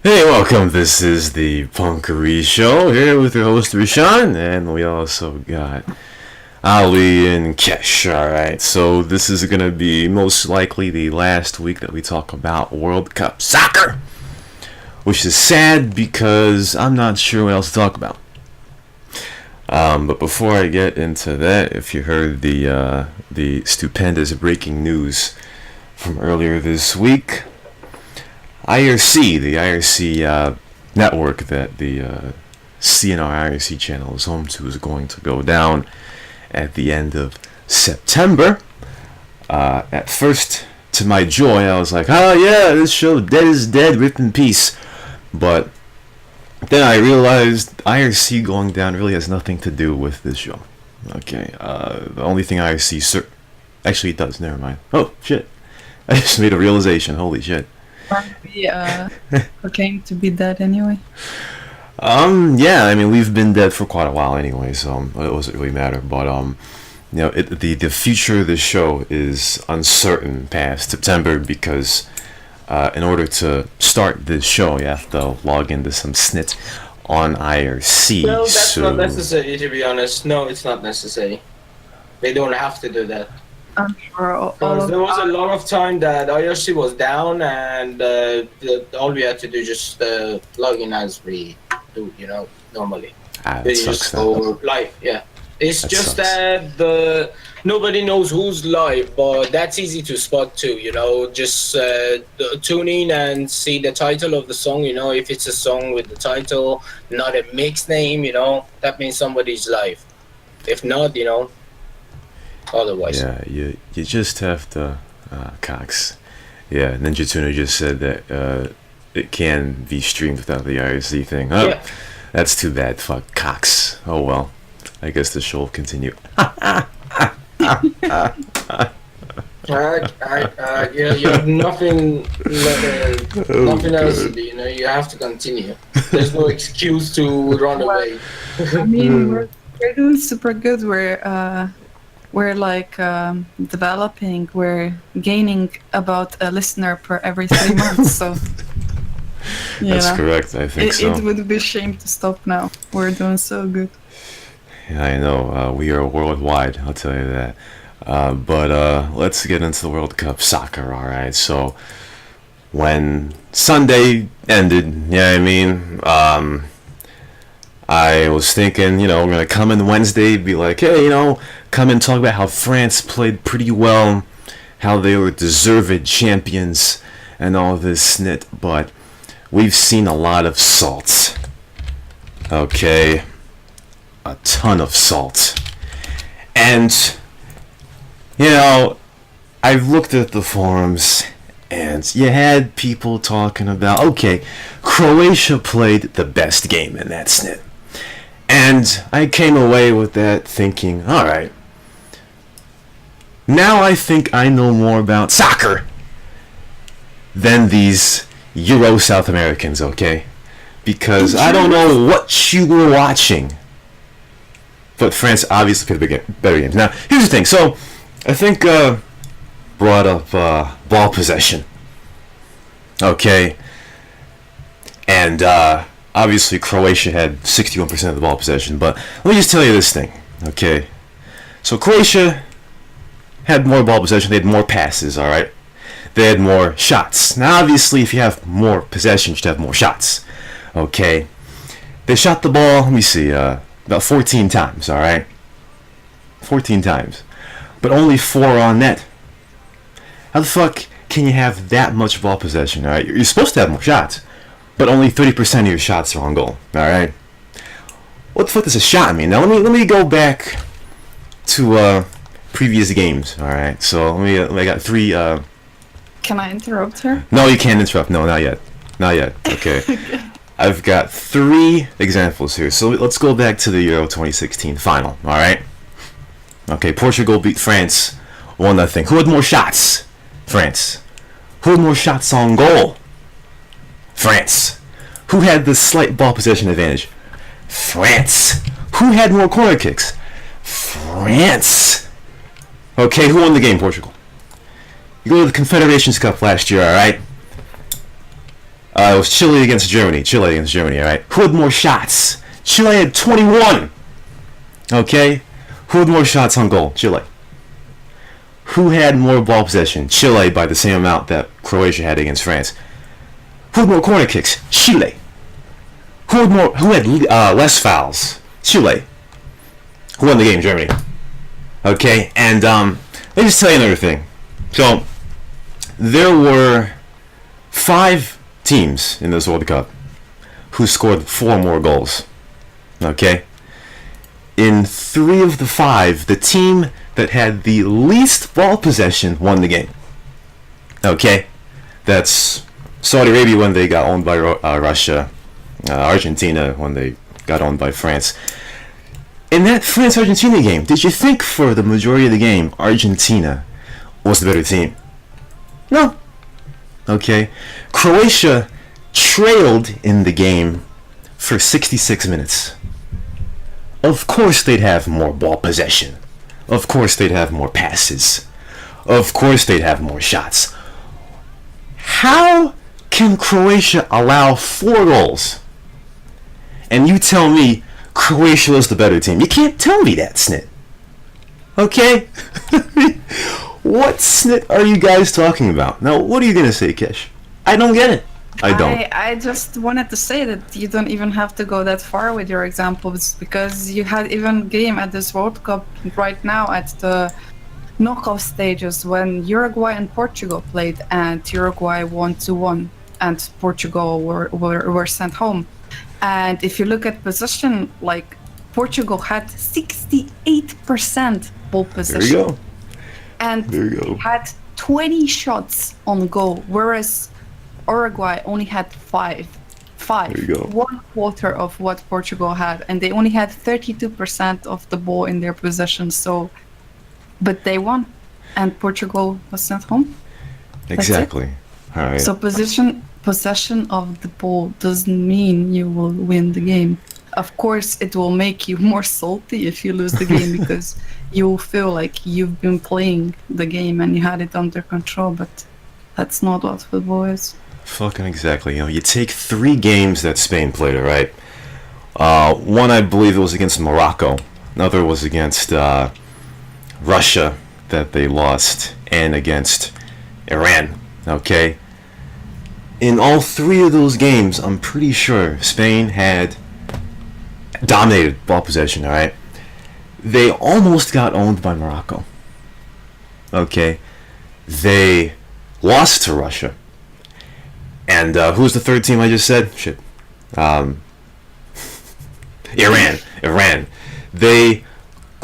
Hey, welcome. This is the Punkery show here with your host Rashon, and we also got Ali and Kesh. Alright, so this is gonna be most likely the last week that we talk about World Cup soccer, which is sad because I'm not sure what else to talk about. But before I get into that, if you heard the stupendous breaking news from earlier this week, the IRC network that the CNR IRC channel is home to, is going to go down at the end of September. At first, to my joy, I was like, oh yeah, this show, Dead is Dead, rip in peace. But then I realized IRC going down really has nothing to do with this show. Okay, the only thing IRC... Actually, it does, never mind. Oh, shit. I just made a realization, holy shit. Aren't we proclaimed to be dead anyway? Yeah, I mean, we've been dead for quite a while anyway, so it doesn't really matter. But, the future of the show is uncertain past September because in order to start this show, you have to log into some snit on IRC. Well, that's not necessary, to be honest. No, it's not necessary. They don't have to do that. I'm sure there was a lot of time that IRC was down, and all we had to do just log in as we do, normally. That sucks. Yeah. It's That just sucks. that nobody knows who's live, but that's easy to spot too. Just tune in and see the title of the song. If it's a song with the title, not a mixed name, that means somebody's live. If not, otherwise. Yeah, you just have to, Cox. Yeah, Ninja Tuna just said that it can be streamed without the IRC thing. Oh, Yeah. that's too bad. Fuck Cox. Oh well, I guess the show will continue. Alright. Yeah, you have nothing else to do. You have to continue. There's no excuse to run away. I mean, we're doing super good. We're like developing. We're gaining about a listener per every 3 months. So That's correct. I think so. It would be a shame to stop now. We're doing so good. Yeah, I know. We are worldwide. I'll tell you that. But let's get into the World Cup soccer. All right. So when Sunday ended, I was thinking, we're gonna come in Wednesday, be like, hey, come and talk about how France played pretty well, how they were deserved champions, and all this snit. But we've seen a lot of salt. Okay, a ton of salt, and I've looked at the forums, and you had people talking about, okay, Croatia played the best game in that snit. And I came away with that thinking, alright, now I think I know more about soccer than these Euro South Americans, okay? Because I don't know what you were watching. But France obviously played better games. Now, here's the thing. So, I think brought up ball possession. Okay? And obviously Croatia had 61% of the ball possession, but let me just tell you this thing, okay? So Croatia had more ball possession, they had more passes, alright? They had more shots. Now obviously if you have more possession, you should have more shots, okay? They shot the ball, let me see, about 14 times, alright? 14 times. But only 4 on net. How the fuck can you have that much ball possession, alright? You're supposed to have more shots, but only 30% of your shots are on goal. All right. What the fuck does a shot mean? Now let me go back to previous games. All right. So I got 3. Can I interrupt her? No, you can't interrupt. No, not yet. Not yet. Okay. I've got 3 examples here. So let's go back to the Euro 2016 final. All right. Okay. Portugal beat France 1-0. Who had more shots? France. Who had more shots on goal? France. Who had the slight ball possession advantage? France. Who had more corner kicks? France. Okay, who won the game? Portugal. You go to the Confederations Cup last year, alright? It was Chile against Germany. Chile against Germany, alright? Who had more shots? Chile had 21. Okay? Who had more shots on goal? Chile. Who had more ball possession? Chile by the same amount that Croatia had against France. Who had more corner kicks? Chile. Who had less fouls? Chile. Who won the game? Germany. Okay, and let me just tell you another thing. So, there were 5 teams in this World Cup who scored 4 more goals. Okay? In 3 of the 5, the team that had the least ball possession won the game. Okay? That's Saudi Arabia when they got owned by Russia, Argentina when they got owned by France. In that France-Argentina game, did you think for the majority of the game Argentina was the better team? No. Okay. Croatia trailed in the game for 66 minutes. Of course they'd have more ball possession. Of course they'd have more passes. Of course they'd have more shots. How can Croatia allow 4 goals? And you tell me Croatia was the better team. You can't tell me that, Snit. Okay? What snit are you guys talking about? Now, what are you gonna say, Kesh? I don't get it. I don't. I just wanted to say that you don't even have to go that far with your examples, because you had even game at this World Cup right now at the knockout stages when Uruguay and Portugal played, and Uruguay won 2-1 and Portugal were sent home. And if you look at possession, like Portugal had 68% ball possession. There you go. And There you go. had 20 shots on goal, whereas Uruguay only had 5. There you go. 1/4 of what Portugal had, and they only had 32% of the ball in their possession. So, but they won, and Portugal was sent home. Exactly. All right. So possession of the ball doesn't mean you will win the game. Of course, it will make you more salty if you lose the game because you will feel like you've been playing the game and you had it under control, but that's not what football is. Fucking exactly. You know, you take 3 games that Spain played, all right? One, I believe it was against Morocco. Another was against Russia that they lost, and against Iran, okay? In all 3 of those games, I'm pretty sure Spain had dominated ball possession, all right? They almost got owned by Morocco, okay? They lost to Russia. And who's the 3rd team I just said? Shit. Iran. They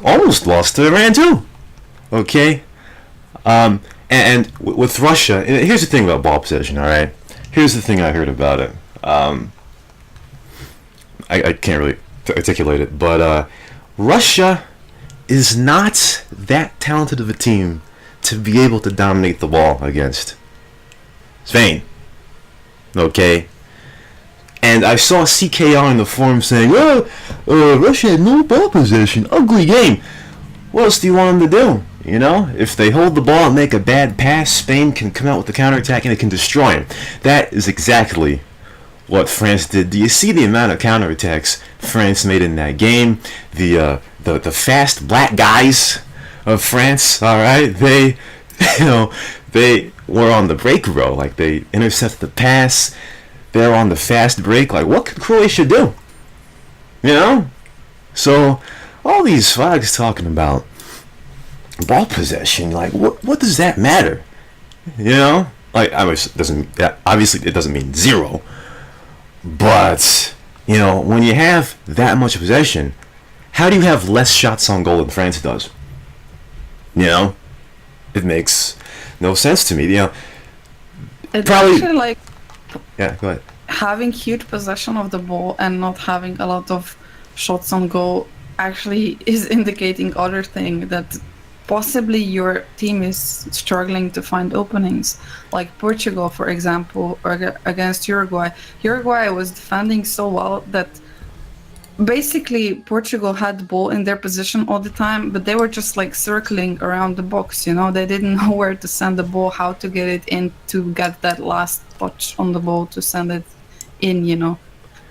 almost lost to Iran too. Okay? And with Russia, here's the thing about ball possession, alright? Here's the thing I heard about it. I can't really articulate it, but Russia is not that talented of a team to be able to dominate the ball against Spain. Okay? And I saw CKR in the forum saying, Russia had no ball possession. Ugly game. What else do you want them to do? You know? If they hold the ball and make a bad pass, Spain can come out with the counterattack and it can destroy them. That is exactly what France did. Do you see the amount of counterattacks France made in that game? The fast black guys of France, alright? They were on the break row. Like, they intercepted the pass. They're on the fast break. Like, what could Croatia do? You know? So, all these flags talking about ball possession, like, what does that matter? You know? Like, obviously it doesn't mean 0. But, you know, when you have that much possession, how do you have less shots on goal than France does? You know? It makes no sense to me. You know, It's probably. actually like Yeah, go ahead. having huge possession of the ball and not having a lot of shots on goal actually is indicating other thing, that possibly your team is struggling to find openings. Like Portugal, for example, against Uruguay. Uruguay was defending so well that basically Portugal had the ball in their position all the time, but they were just like circling around the box, you know. They didn't know where to send the ball, how to get it in, to get that last touch on the ball to send it in, you know.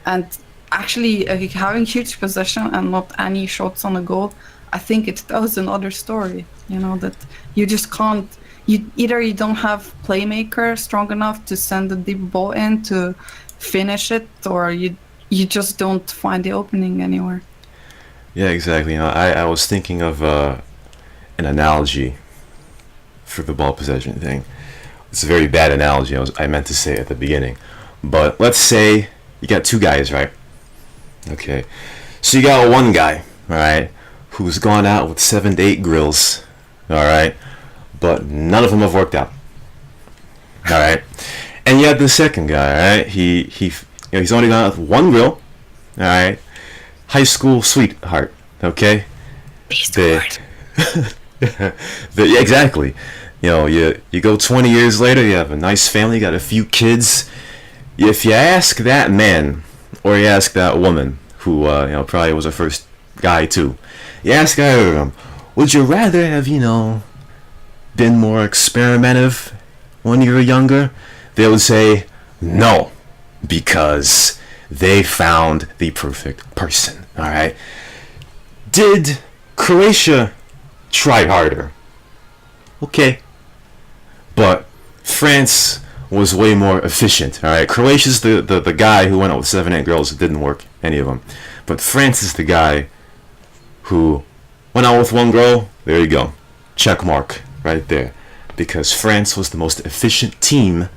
And actually having huge possession and not any shots on the goal, I think it tells another story, you know, that you just can't, you don't have playmaker strong enough to send the deep ball in to finish it, or you just don't find the opening anywhere. Yeah, exactly. You know, I was thinking of an analogy for the ball possession thing. It's a very bad analogy. I meant to say at the beginning, but let's say you got two guys, right? Okay, so you got one guy, all right, who's gone out with 7 to 8 grills, all right, but none of them have worked out, all right. And you have the second guy, all right. He's only gone out with 1 grill, all right. High school sweetheart, okay. Yeah, exactly. You know, you go 20 years later, you have a nice family, got a few kids. If you ask that man, or you ask that woman, who probably was her first guy too, you ask either of them, would you rather have been more experimentative when you were younger? They would say no, because they found the perfect person. All right. Did Croatia try harder? Okay, but France was way more efficient. All right, Croatia's the guy who went out with 7, 8 girls. It didn't work, any of them. But France is the guy who went out with 1 girl. There you go, check mark right there, because France was the most efficient team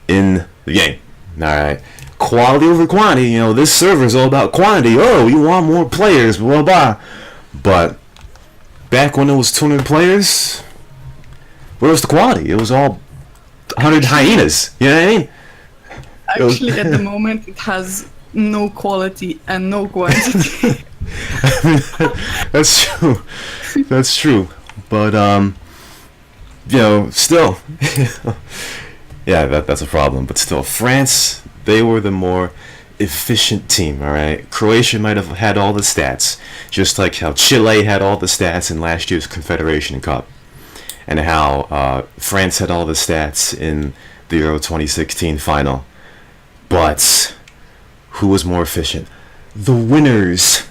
in the game. All right, quality over quantity. You know, this server is all about quantity. Oh, you want more players, blah blah. But back when it was 200 players, where was the quality? It was all 100 hyenas. You know what I mean? Actually, at the moment, it has no quality and no quantity. That's true. That's true. But still, yeah, that's a problem. But still, France, they were the more efficient team. All right, Croatia might have had all the stats, just like how Chile had all the stats in last year's Confederation Cup, and how France had all the stats in the Euro 2016 final. But who was more efficient? The winners.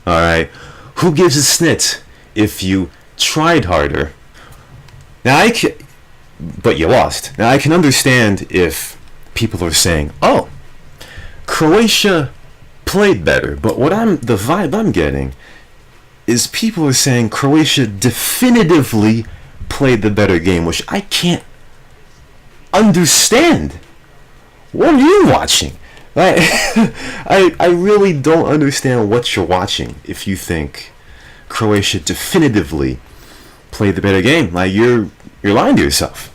All right, who gives a snit if you tried harder? Now but you lost. Now I can understand if people are saying, "Oh, Croatia played better," but the vibe I'm getting is people are saying Croatia definitively played the better game, which I can't understand. What are you watching? I really don't understand what you're watching if you think Croatia definitively played the better game. Like, you're lying to yourself.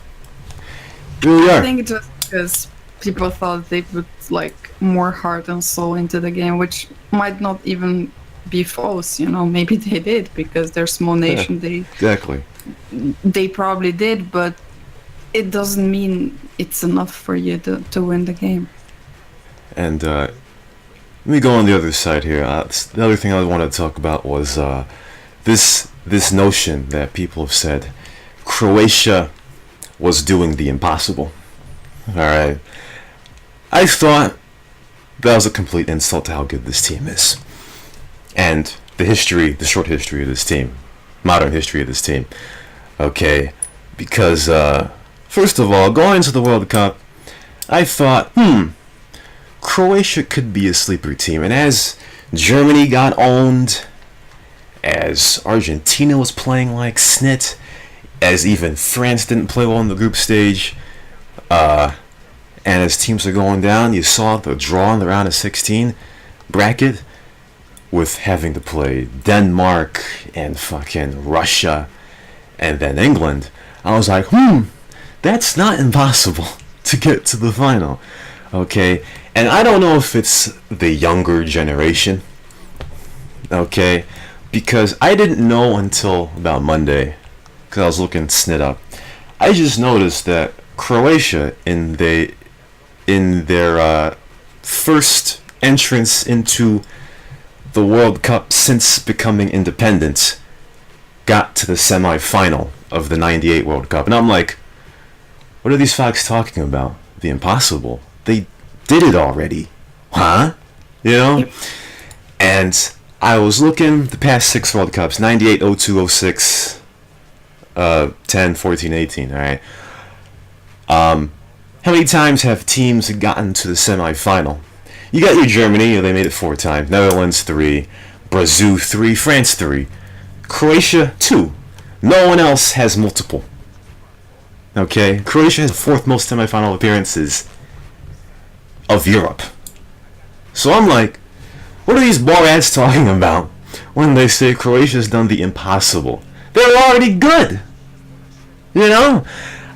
You really are. I think it was because people thought they put more heart and soul into the game, which might not even be false. Maybe they did, because they're a small nation. Yeah, exactly. They probably did, but it doesn't mean it's enough for you to win the game. And let me go on the other side here. The other thing I wanted to talk about was this notion that people have said Croatia was doing the impossible. All right, I thought that was a complete insult to how good this team is, and the short history of this team, modern history of this team. Okay, because first of all, going into the World Cup, I thought, Croatia could be a sleeper team. And as Germany got owned, as Argentina was playing like snit, as even France didn't play well in the group stage, and as teams are going down, you saw the draw in the round of 16 bracket with having to play Denmark and fucking Russia and then England. I was like, that's not impossible to get to the final. Okay, and I don't know if it's the younger generation, okay, because I didn't know until about Monday, because I was looking snit up. I just noticed that Croatia in their first entrance into the World Cup since becoming independent got to the semi-final of the 98 World Cup. And I'm like, what are these fucks talking about? The impossible. They did it already. Huh? You know? And I was looking the past 6 World Cups, 98, 02, 06, 10, 14, 18, alright? How many times have teams gotten to the semi-final? You got your Germany, they made it 4 times. Netherlands 3, Brazil 3, France 3, Croatia 2. No one else has multiple. Okay, Croatia has the 4th most semi-final appearances of Europe. So I'm like, what are these borads talking about when they say Croatia's done the impossible? They're already good. You know?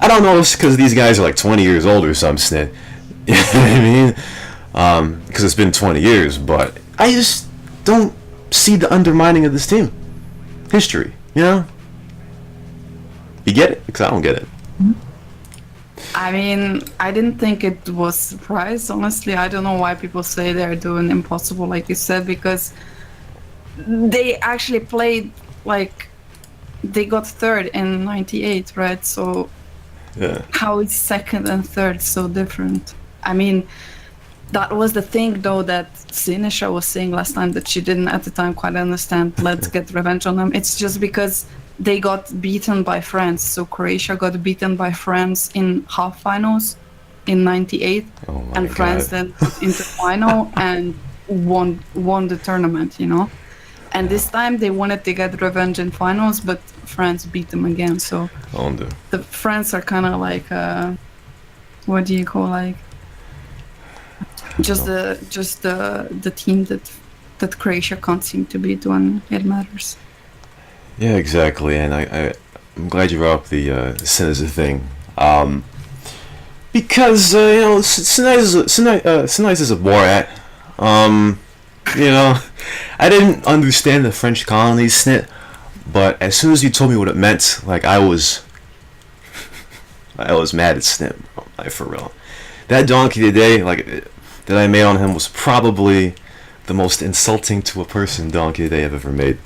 I don't know if it's because these guys are like 20 years old or something. You know what I mean? Because it's been 20 years, but I just don't see the undermining of this team. History, you know? You get it? Because I don't get it. I mean, I didn't think it was a surprise, honestly. I don't know why people say they're doing impossible, like you said, because they actually played, like, they got 3rd in 98, right? So Yeah. how is 2nd and 3rd so different? I mean, that was the thing, though, that Sinisha was saying last time, that she didn't at the time quite understand, let's get revenge on them. It's just because they got beaten by France. So Croatia got beaten by France in half finals in 98, Oh my and France God. then got into final and won the tournament, you know? And this time they wanted to get revenge in finals, but France beat them again. So the France are kind of like, what do you call, like, just the team that Croatia can't seem to beat when it matters. Yeah, exactly, and I'm glad you brought up the Sinister thing, because you know, Sinister is a Borat. You know, I didn't understand the French colonies snit, but as soon as you told me what it meant, like I was mad at Snip, like for real. That donkey today, like that I made on him, was probably the most insulting to a person donkey today I've ever made.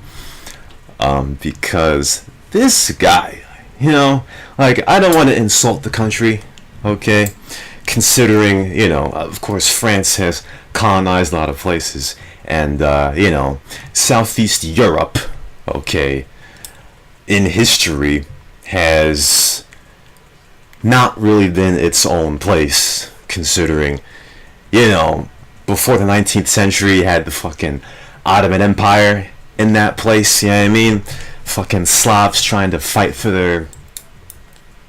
Because this guy, you know, like, I don't want to insult the country, okay, considering, you know, of course France has colonized a lot of places, and, you know, Southeast Europe, okay, in history has not really been its own place, considering, you know, before the 19th century you had the fucking Ottoman Empire in that place, you know what I mean? Fucking Slavs trying to fight for their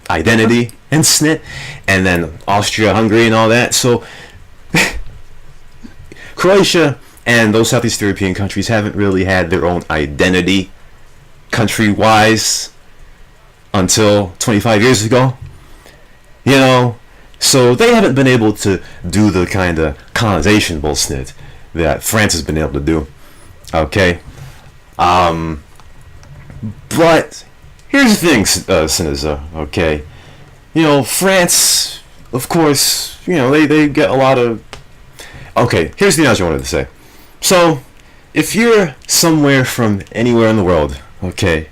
identity and snit, and then Austria-Hungary and all that. So Croatia and those Southeast European countries haven't really had their own identity country-wise until 25 years ago, you know? So they haven't been able to do the kind of colonization bullshit that France has been able to do, okay? But here's the thing, Siniza, okay? You know, France, of course, you know, they get a lot of... Okay, here's the analogy I wanted to say. So, if you're somewhere from anywhere in the world, okay,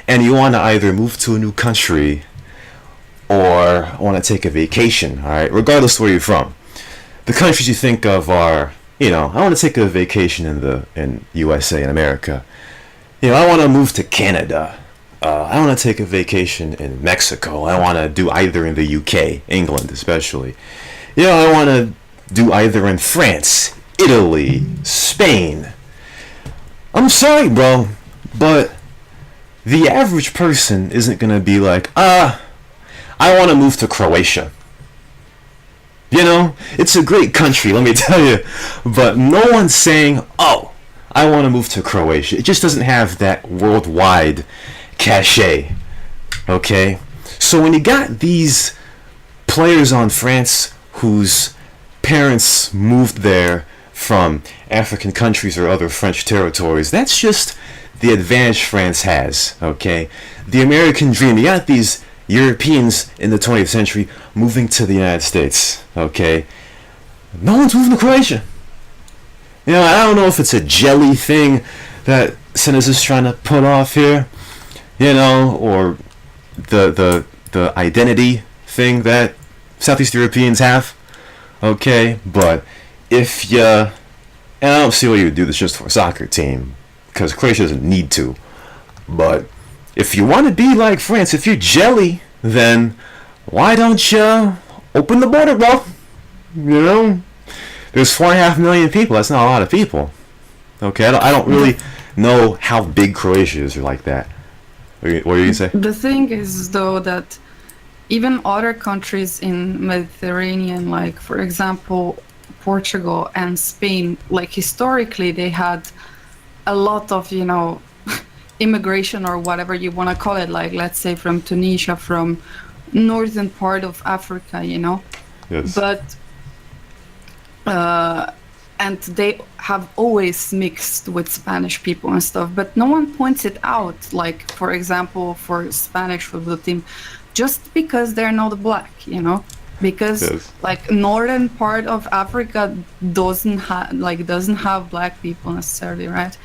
and you want to either move to a new country or want to take a vacation, alright, regardless of where you're from, the countries you think of are, you know, I want to take a vacation in USA, in America. You know, I want to move to Canada. I want to take a vacation in Mexico. I want to do either in the UK, England especially. You know, I want to do either in France, Italy, Spain. I'm sorry, bro, but the average person isn't going to be like, I want to move to Croatia. You know, it's a great country, let me tell you, but no one's saying, oh, I want to move to Croatia. It just doesn't have that worldwide cachet, okay? So when you got these players on France whose parents moved there from African countries or other French territories, that's just the advantage France has, okay? The American dream, you got these Europeans in the 20th century moving to the United States, okay? No one's moving to Croatia. You know, I don't know if it's a jelly thing that Sinners is trying to put off here, you know, or the identity thing that Southeast Europeans have. Okay, but if you, and I don't see why you would do this just for a soccer team, because Croatia doesn't need to. But if you want to be like France, if you're jelly, then why don't you open the border, bro? You know, there's 4.5 million people. That's not a lot of people. Okay, I don't really know how big Croatia is or like that. What are you gonna say? The thing is, though, that even other countries in Mediterranean, like for example, Portugal and Spain, like historically they had a lot of, you know, immigration or whatever you want to call it, like let's say from Tunisia, from northern part of Africa, you know. Yes. But and they have always mixed with Spanish people and stuff, but no one points it out. Like for example, for Spanish football team, just because they're not black, you know, because Yes. like northern part of Africa doesn't have black people necessarily, right?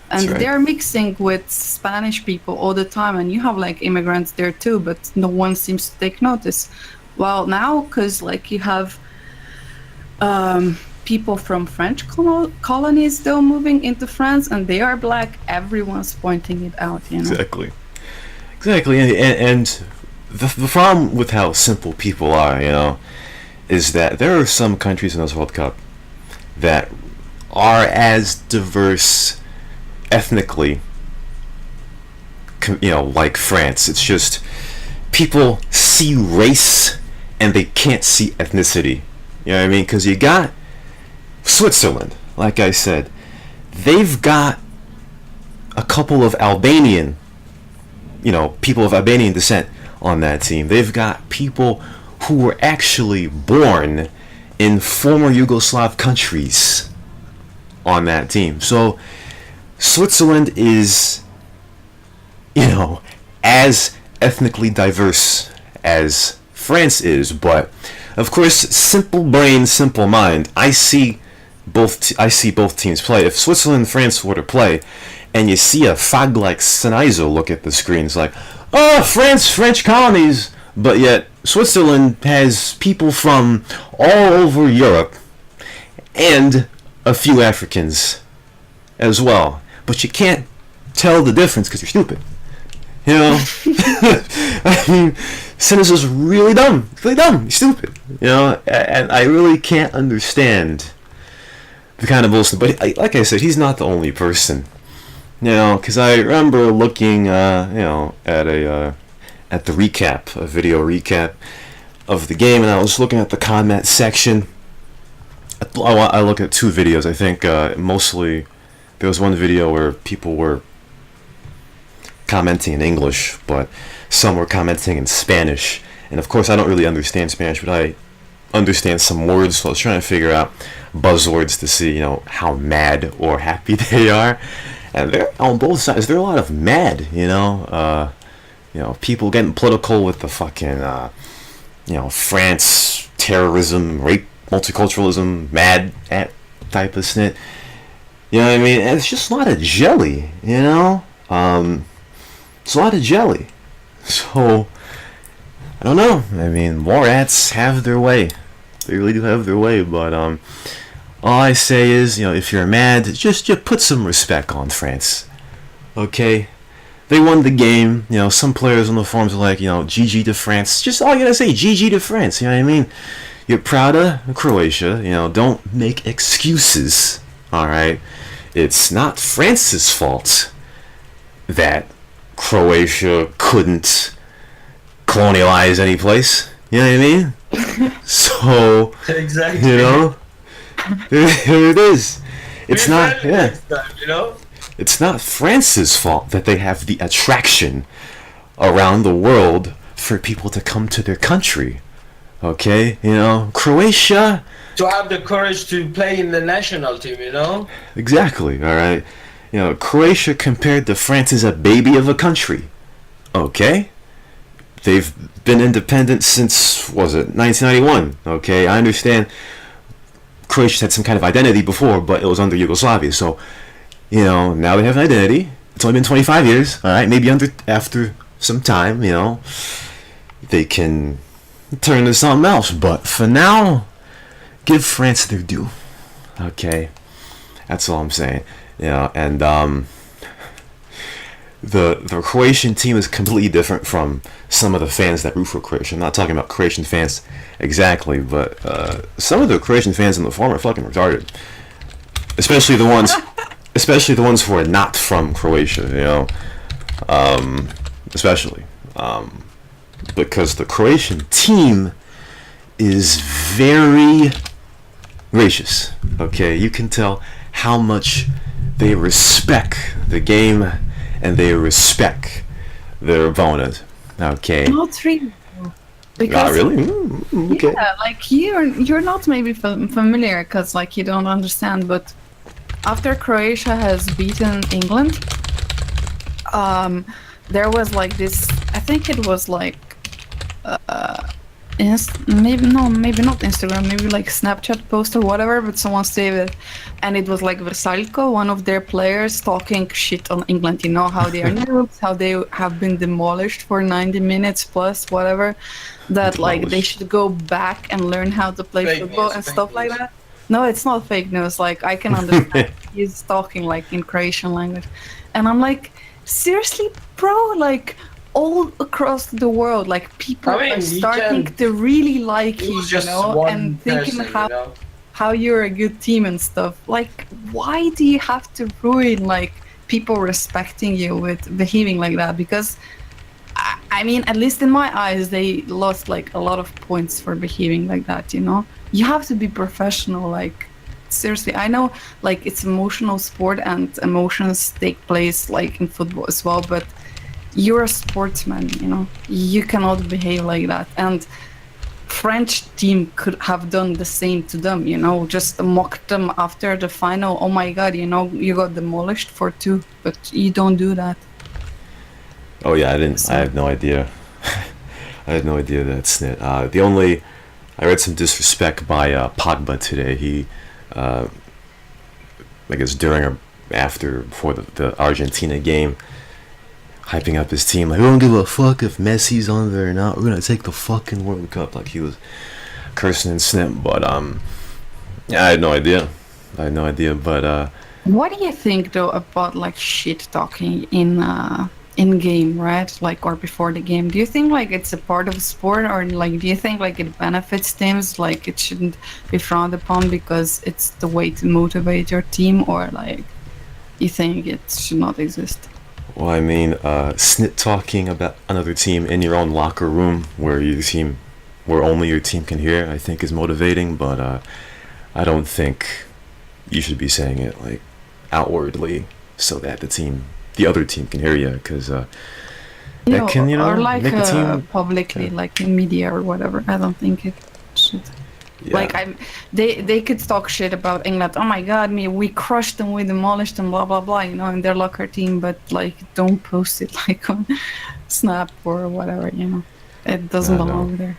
And right. they're mixing with Spanish people all the time, and you have like immigrants there too, but no one seems to take notice. Well, now, because like you have people from French colonies still moving into France, and they are black, everyone's pointing it out, you know. Exactly, and the problem with how simple people are, you know, is that there are some countries in this World Cup that are as diverse ethnically, you know, like France. It's just people see race and they can't see ethnicity. You know what I mean? Because you got Switzerland, like I said, they've got a couple of Albanian, you know, people of Albanian descent on that team. They've got people who were actually born in former Yugoslav countries on that team. So Switzerland is, you know, as ethnically diverse as France is, but of course, simple brain, simple mind. I see both teams play. If Switzerland and France were to play, and you see a fag like Sennheiser look at the screen, it's like, oh, French colonies, but yet Switzerland has people from all over Europe and a few Africans as well. But you can't tell the difference because you're stupid. You know? I mean, Sinners is really dumb. Really dumb. He's stupid. You know? And I really can't understand the kind of bullshit. But like I said, he's not the only person. You know, because I remember looking, you know, at the recap, a video recap of the game, and I was looking at the comment section. I looked at two videos. I think mostly there was one video where people were commenting in English, but some were commenting in Spanish. And of course, I don't really understand Spanish, but I understand some words, so I was trying to figure out buzzwords to see, you know, how mad or happy they are. And they're on both sides. There are a lot of mad, you know, people getting political with the fucking, you know, France, terrorism, rape, multiculturalism, mad at type of snit. You know what I mean? And it's just a lot of jelly, you know? It's a lot of jelly. So, I don't know. I mean, more rats have their way. They really do have their way, but, all I say is, you know, if you're mad, just put some respect on France. Okay? They won the game. You know, some players on the forums are like, you know, GG to France. Just all you gotta say, GG to France. You know what I mean? You're proud of Croatia. You know, don't make excuses. Alright? It's not France's fault that Croatia couldn't colonialize any place. You know what I mean? So, Exactly. you know? There it is. It's not, yeah. Next time, you know? It's not France's fault that they have the attraction around the world for people to come to their country. Okay? You know, Croatia. To have the courage to play in the national team, you know? Exactly, alright? You know, Croatia compared to France is a baby of a country. Okay? They've been independent since, was it, 1991. Okay? I understand Croatia had some kind of identity before, but it was under Yugoslavia. So, now they have an identity. It's only been 25 years, all right? Maybe after some time, they can turn to something else. But for now, give France their due. Okay, that's all I'm saying. And the Croatian team is completely different from some of the fans that root for Croatia. I'm not talking about Croatian fans exactly, but some of the Croatian fans in the farm are fucking retarded. Especially the ones who are not from Croatia, especially. Because the Croatian team is very gracious. Okay, you can tell how much they respect the game and they respect their opponent. Okay. Not really. Because, not really? Okay. Yeah, like you're not maybe familiar because like you don't understand, but after Croatia has beaten England, there was like this, I think it was like maybe not Instagram, maybe like Snapchat post or whatever, but someone saved it, and it was like Versalco, one of their players, talking shit on England, how they are noobs, how they have been demolished for 90 minutes plus whatever, that like they should go back and learn how to play Fake football news, and fake stuff news. like that. No, it's not fake news, like I can understand. He's talking like in Croatian language, and I'm like, seriously, bro, like all across the world, like people I mean, are you starting can- to really like It you, was just and one thinking person, how you're a good team and stuff. Like, why do you have to ruin like people respecting you with behaving like that? Because I mean, at least in my eyes, they lost like a lot of points for behaving like that. You have to be professional. Like, seriously, I know like it's emotional sport and emotions take place like in football as well, but you're a sportsman, you cannot behave like that. And French team could have done the same to them, just mocked them after the final. Oh my god, you got demolished for 2, but you don't do that. Oh yeah, I have no idea. I had no idea that snit. I read some disrespect by Pogba today. He, I guess during or before the Argentina game, hyping up his team, like, we don't give a fuck if Messi's on there or not, we're gonna take the fucking World Cup, like he was cursing and snip. But yeah, I had no idea, but What do you think though about like shit talking in game, right? Like, or before the game? Do you think like it's a part of sport, or like do you think like it benefits teams, like it shouldn't be frowned upon because it's the way to motivate your team, or like you think it should not exist? well, I mean, snit talking about another team in your own locker room where only your team can hear, I think is motivating, but I don't think you should be saying it like outwardly so that the other team can hear you, because that can, or like make a team publicly, yeah. like in media or whatever. I don't think it should. Yeah. Like they could talk shit about England. Oh my god, we crushed them, we demolished them, blah blah blah, in their locker team. But like, don't post it like on Snap or whatever. It doesn't belong there.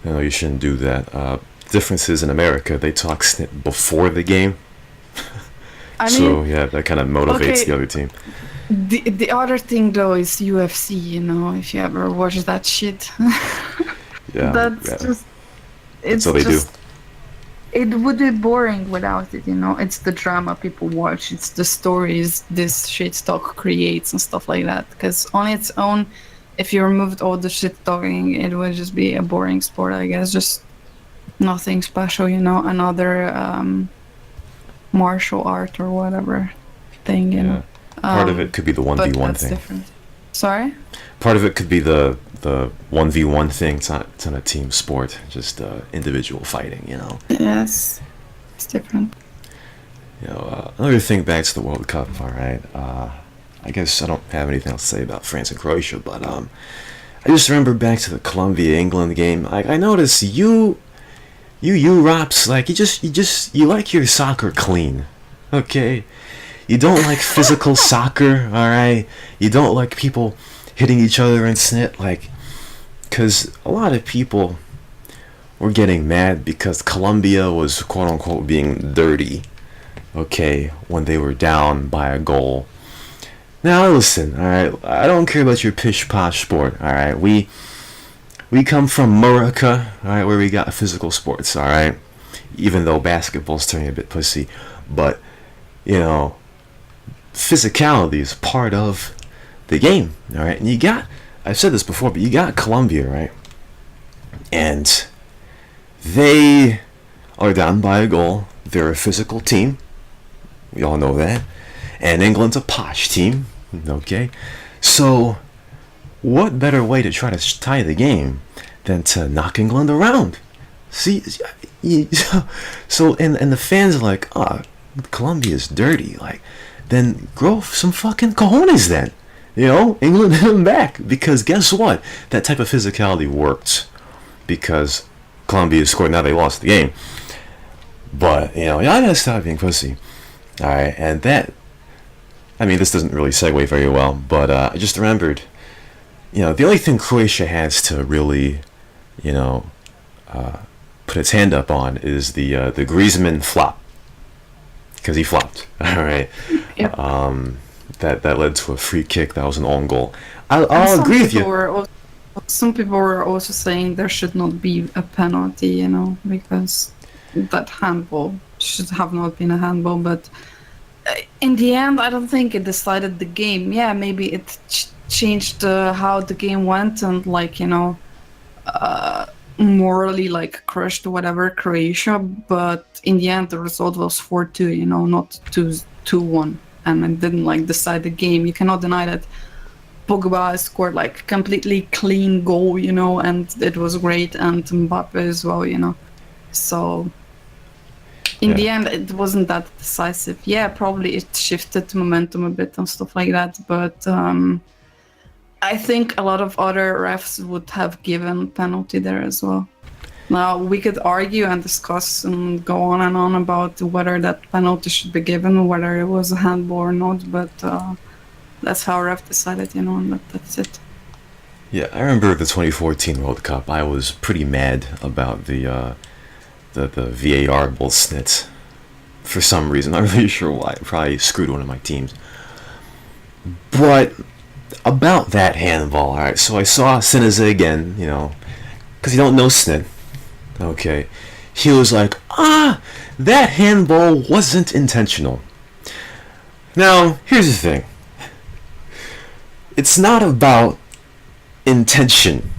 No, you shouldn't do that. Difference is in America, they talk snit before the game. I mean, So yeah, that kind of motivates okay. the other team. The other thing though is UFC. If you ever watch that shit, Yeah, that's yeah. just. It's So they just. It would be boring without it, It's the drama people watch. It's the stories this shit talk creates and stuff like that. Because on its own, if you removed all the shit talking, it would just be a boring sport, I guess. Just nothing special, Another martial art or whatever thing, Yeah. Part of it could be the but 1v1 that's thing. different. Sorry? Part of it could be the 1v1 thing. It's not a team sport, just individual fighting, Yes, it's different. Another thing back to the World Cup, alright. I guess I don't have anything else to say about France and Croatia, but I just remember back to the Colombia-England game. Like, I noticed you Rops, like, you like your soccer clean, okay? You don't like physical soccer, alright? You don't like people hitting each other and snit, like, because a lot of people were getting mad because Colombia was quote unquote being dirty, okay, when they were down by a goal. Now listen, alright, I don't care about your pish posh sport, alright, we come from America, alright, where we got physical sports, alright, even though basketball's turning a bit pussy, but, you know, physicality is part of the game, alright, and you got, I've said this before, but you got Colombia, right, and they are down by a goal, they're a physical team, we all know that, and England's a posh team, okay, so what better way to try to tie the game than to knock England around? See, so and the fans are like, oh, Colombia's dirty, like, then grow some fucking cojones then, you know, England hit them back, because guess what, that type of physicality worked, because Colombia scored, now they lost the game, but, you know, y'all gotta stop being pussy, alright, and that, I mean, this doesn't really segue very well, but I just remembered, you know, the only thing Croatia has to really, you know, put its hand up on is the Griezmann flop, because he flopped. All right, Yep. That led to a free kick. That was an own goal. I'll agree with you. Some people were also saying there should not be a penalty, you know, because that handball should have not been a handball, but in the end, I don't think it decided the game. Yeah, maybe it changed how the game went, and like, you know, morally like crushed whatever Croatia. But in the end, the result was 4-2. You know, not 2-1, and it didn't like decide the game. You cannot deny that Pogba scored like completely clean goal, you know, and it was great, and Mbappe as well, you know. So in the end, it wasn't that decisive. Yeah, probably it shifted momentum a bit and stuff like that, but I think a lot of other refs would have given penalty there as well. Now, we could argue and discuss and go on and on about whether that penalty should be given, whether it was a handball or not, but that's how ref decided, you know, and that's it. Yeah, I remember the 2014 World Cup. I was pretty mad about the VAR bullshit for some reason. Not really sure why. It probably screwed one of my teams. But about that handball, alright, so I saw Sinise again, you know, because you don't know Snid. Okay. He was like, that handball wasn't intentional. Now, here's the thing. It's not about intention.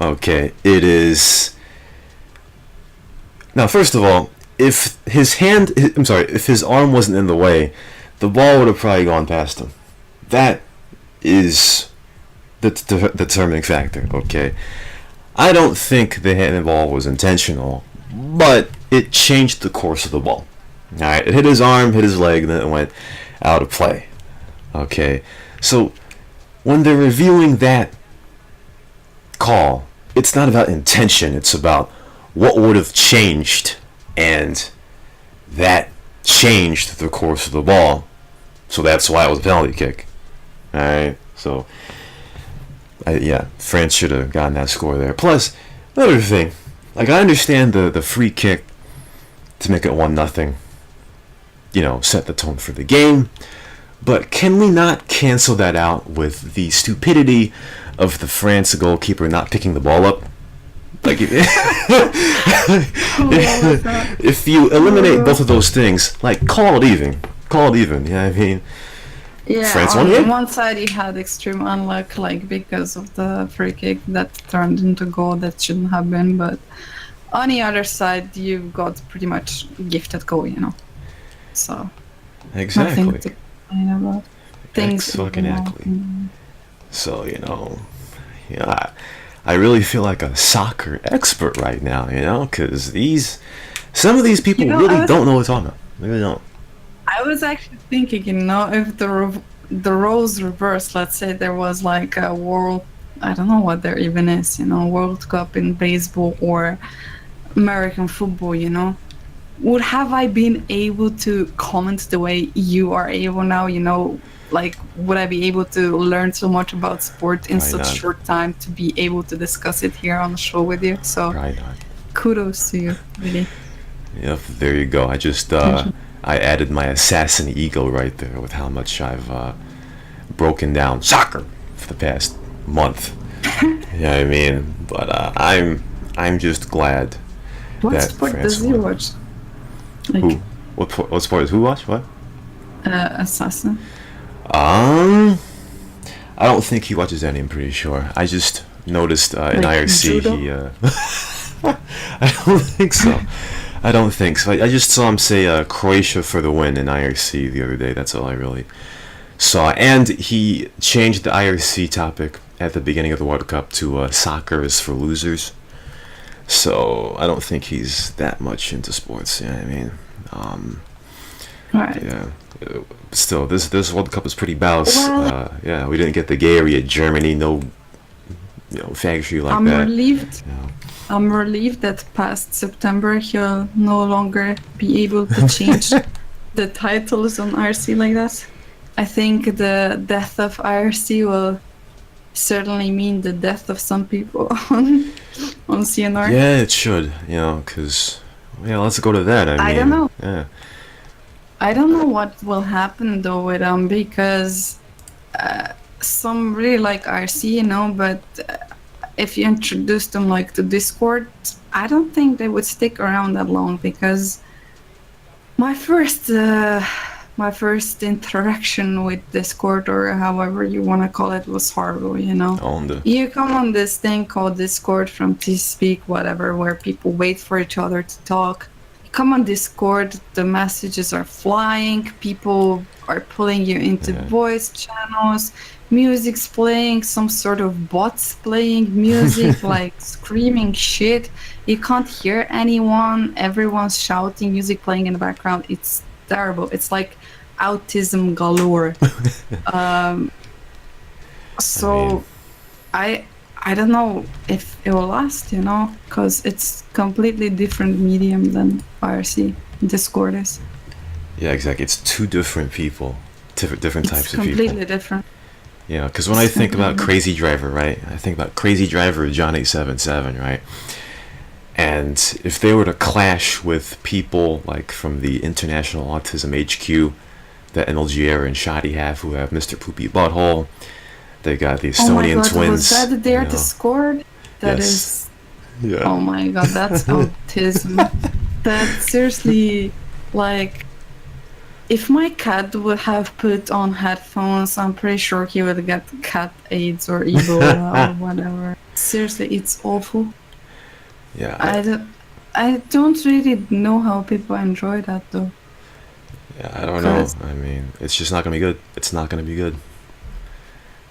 Okay, it is. Now, first of all, if his arm wasn't in the way, the ball would have probably gone past him. That is the determining factor, okay? I don't think the handball was intentional, but it changed the course of the ball. Alright, it hit his arm, hit his leg, and then it went out of play. Okay, so when they're reviewing that call, it's not about intention, it's about what would have changed, and that changed the course of the ball, so that's why it was a penalty kick. Alright, so France should have gotten that score there. Plus, another thing, like, I understand the free kick to make it 1-0, you know, set the tone for the game, but can we not cancel that out with the stupidity of the France goalkeeper not picking the ball up? Like, if you eliminate both of those things, like, call it even, you know what I mean? Yeah, France on one side you had extreme unluck, like, because of the free kick that turned into goal that shouldn't have been, but on the other side you've got pretty much gifted goal, you know. So exactly. Nothing to complain about. Things Exactly. So, you know, I really feel like a soccer expert right now, you know, because some of these people really don't know what they're talking about. They really don't. I was actually thinking, you know, if the roles reversed, let's say there was like a world, I don't know what there even is, you know, World Cup in baseball or American football, you know, would have I been able to comment the way you are able now, you know, like, would I be able to learn so much about sport in such short time to be able to discuss it here on the show with you? So Right on. kudos to you, really. Yep, there you go. I just I added my assassin ego right there with how much I've broken down soccer for the past month. You know what I mean? But I'm just glad What that sport France does he won. watch? Who? What sport does who watch? What? Assassin. I don't think he watches any. I'm pretty sure. I just noticed in Like IRC judo? he. I don't think so. I don't think so. I just saw him say Croatia for the win in IRC the other day. That's all I really saw. And he changed the IRC topic at the beginning of the World Cup to soccer is for losers. So I don't think he's that much into sports. You know what I mean? Right. Yeah. Still, this World Cup is pretty balanced. Well- Yeah, we didn't get the gay area, Germany, no, faction like I'm that. relieved. Yeah. I'm relieved that past September he'll no longer be able to change the titles on IRC like that. I think the death of IRC will certainly mean the death of some people on CNR. Yeah, it should, because, let's go to that. I don't know. Yeah. I don't know what will happen though with them because some really like IRC, but if you introduce them like to Discord, I don't think they would stick around that long because my first interaction with Discord or however you want to call it was horrible. On the You come on this thing called Discord from Teamspeak, whatever, where people wait for each other to talk. You come on Discord, the messages are flying, people are pulling you into voice channels, music's playing, some sort of bots playing music, like screaming shit. You can't hear anyone, everyone's shouting, music playing in the background. It's terrible. It's like autism galore. So I don't know if it will last, because it's completely different medium than IRC. Discord is. Yeah, exactly. It's two different people, different types of people. It's completely different. Yeah, because when I think about Crazy Driver, right, I think about Crazy Driver, John 877, right? And if they were to clash with people like from the International Autism HQ that NLGR and Shadi have, who have Mr. Poopy Butthole, they got the Oh my Estonian god, twins. was that their you know. Discord? That Yes. is. Yeah. Oh my god, that's autism. That's seriously like. If my cat would have put on headphones, I'm pretty sure he would get cat AIDS or Ebola or whatever. Seriously, it's awful. Yeah. I don't really know how people enjoy that though. I don't know. 'Cause- I mean, it's just not gonna be good. It's not gonna be good.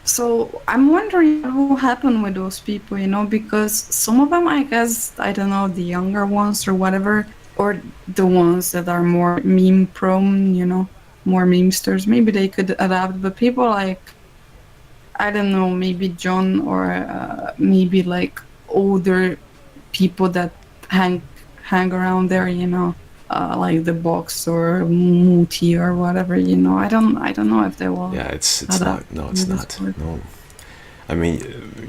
So I'm wondering what will happen with those people, because some of them, I guess, I don't know, the younger ones or whatever, or the ones that are more meme prone, more memesters, maybe they could adapt. But people like, I don't know, maybe John or maybe like older people that hang around there, like the box or Muti or whatever, I don't know if they will. Yeah, it's adapt not. No, it's in not. Discord. No. I mean,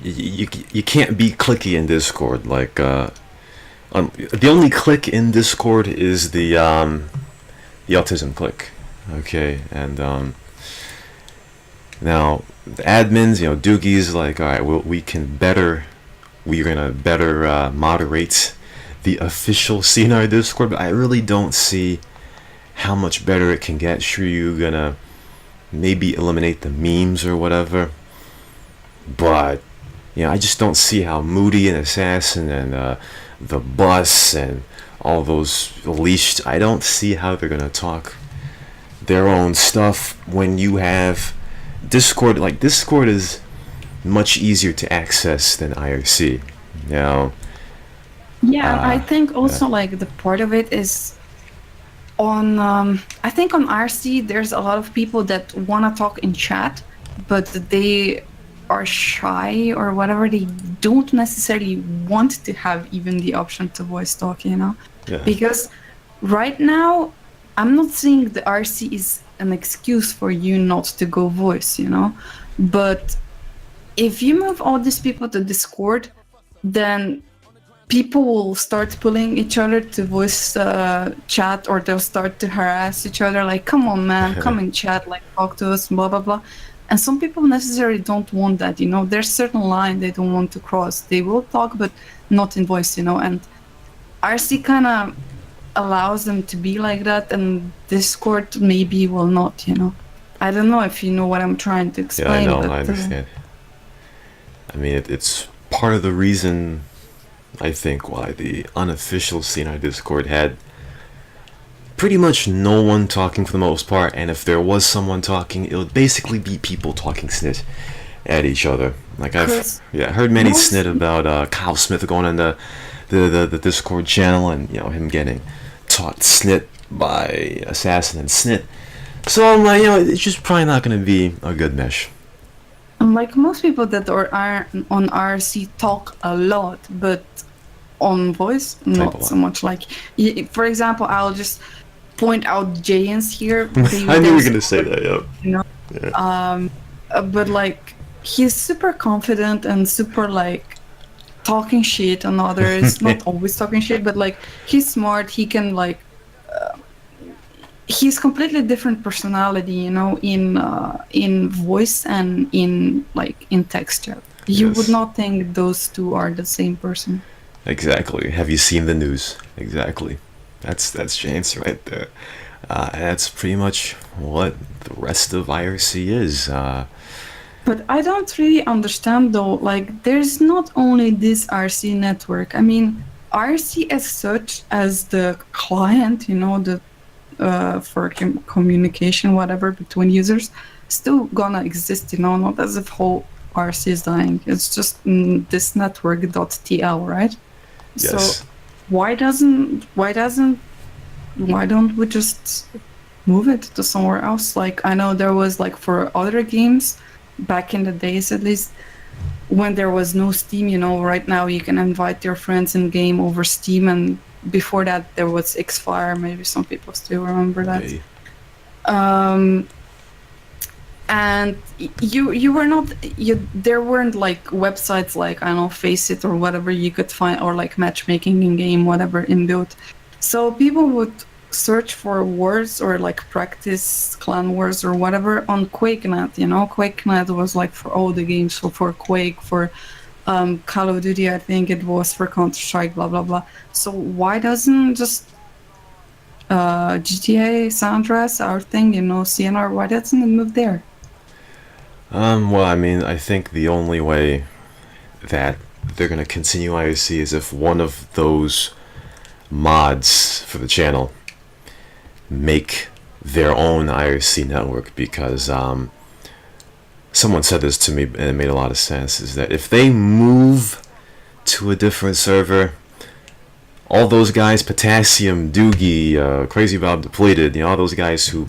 you can't be clicky in Discord. Like, the only click in Discord is the autism click. Okay, and now the admins, Doogie's like, all right, we're gonna better moderate the official CNR Discord, but I really don't see how much better it can get. Sure, you're gonna maybe eliminate the memes or whatever, but I just don't see how Moody and Assassin and the Bus and all those leashed, I don't see how they're gonna talk their own stuff when you have Discord. Like, Discord is much easier to access than IRC. Yeah, I think also like the part of it is on I think on RC there's a lot of people that want to talk in chat, but they are shy or whatever. They don't necessarily want to have even the option to voice talk, Yeah. because right now I'm not saying the RC is an excuse for you not to go voice, but if you move all these people to Discord, then people will start pulling each other to voice chat, or they'll start to harass each other, like, come on, man, come in chat, like, talk to us, blah, blah, blah. And some people necessarily don't want that, you know. There's certain line they don't want to cross. They will talk, but not in voice, you know. And IRC kind of allows them to be like that, and Discord maybe will not, you know. I don't know if you know what I'm trying to Yeah, explain. I know. But, I understand. I mean, it's part of the reason, I think, why the unofficial CNR Discord had pretty much no one talking for the most part, and if there was someone talking, it would basically be people talking snit at each other. Like, I've heard many snit about Kyle Smith going on the Discord channel, and you know, him getting taught snit by Assassin and snit. So I'm like, you know, it's just probably not going to be a good mesh. like, most people that are on IRC talk a lot, but on voice, not so much. Like, for example, I'll just point out Jayen's here. I knew you were going to say that, yeah. You know? Yeah. But, like, he's super confident and super, like, talking shit on others. Not always talking shit, but, like, he's smart. He can, like... he's completely different personality, you know, in voice and in text chat. You would not think those two are the same person. Exactly. Have you seen the news? Exactly. That's James right there. That's pretty much what the rest of IRC is. But I don't really understand though. Like, there's not only this IRC network. I mean, IRC as such, as the client, you know, the for communication, whatever, between users, still gonna exist, you know, not as if whole IRC is dying. It's just this network.tl, right? Yes. So why don't we just move it to somewhere else? Like, I know there was, like, for other games back in the days, at least, when there was no Steam, you know. Right now you can invite your friends in game over Steam, and before that there was Xfire. Maybe some people still remember that. Okay. And you were not, there weren't, like, websites like, I don't know, Faceit or whatever you could find, or like matchmaking in game, whatever, inbuilt. So people would search for words or like practice clan wars or whatever on QuakeNet, you know. QuakeNet was like for all the games, so for Quake, for Call of Duty, I think it was, for Counter-Strike, blah blah blah. So why doesn't just GTA, San Andreas, our thing, you know, CNR, why doesn't it move there? Well, I mean, I think the only way that they're going to continue IRC is if one of those mods for the channel make their own IRC network, because someone said this to me and it made a lot of sense, is that if they move to a different server, all those guys, Potassium, Doogie, Crazy Bob Depleted, you know, all those guys who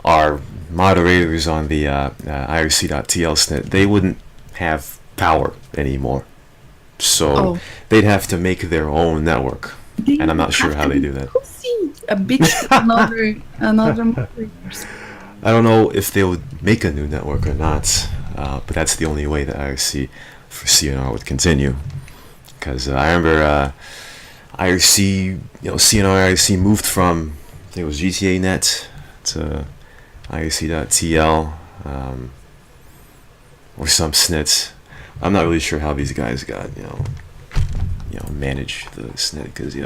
are moderators on the IRC.tl snit, they wouldn't have power anymore. So they'd have to make their own network. And I'm not sure how they do that. A bitch, another moderators. I don't know if they would make a new network or not, but that's the only way that IRC for CNR would continue. Because I remember IRC, you know, CNR IRC moved from, I think it was GTA Net to IRC.tl, or some snits. I'm not really sure how these guys got, you know, manage the snit, because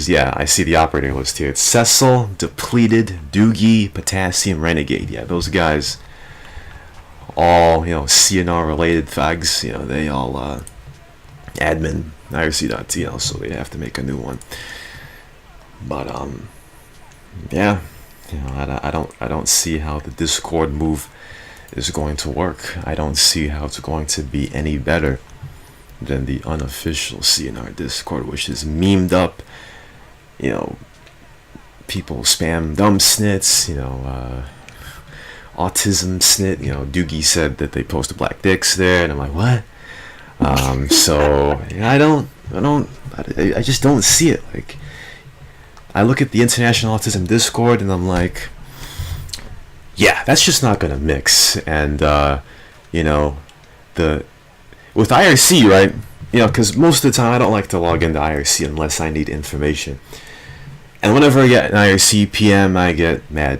I see the operator list here. It's Cecil, Depleted, Doogie, Potassium, Renegade. Yeah, those guys, all, you know, CNR related fags, you know, they all admin IRC.tl, so they have to make a new one. But yeah, you know, I don't see how the Discord move is going to work. I don't see how it's going to be any better than the unofficial CNR Discord, which is memed up. You know, people spam dumb snits, you know, autism snit. You know, Doogie said that they posted black dicks there, and I'm like, what? So yeah, I just don't see it. Like, I look at the International Autism Discord, and I'm like, yeah, that's just not gonna mix. And you know, with IRC, right? you know, because most of the time I don't like to log into IRC unless I need information. And whenever I get an IRC PM, I get mad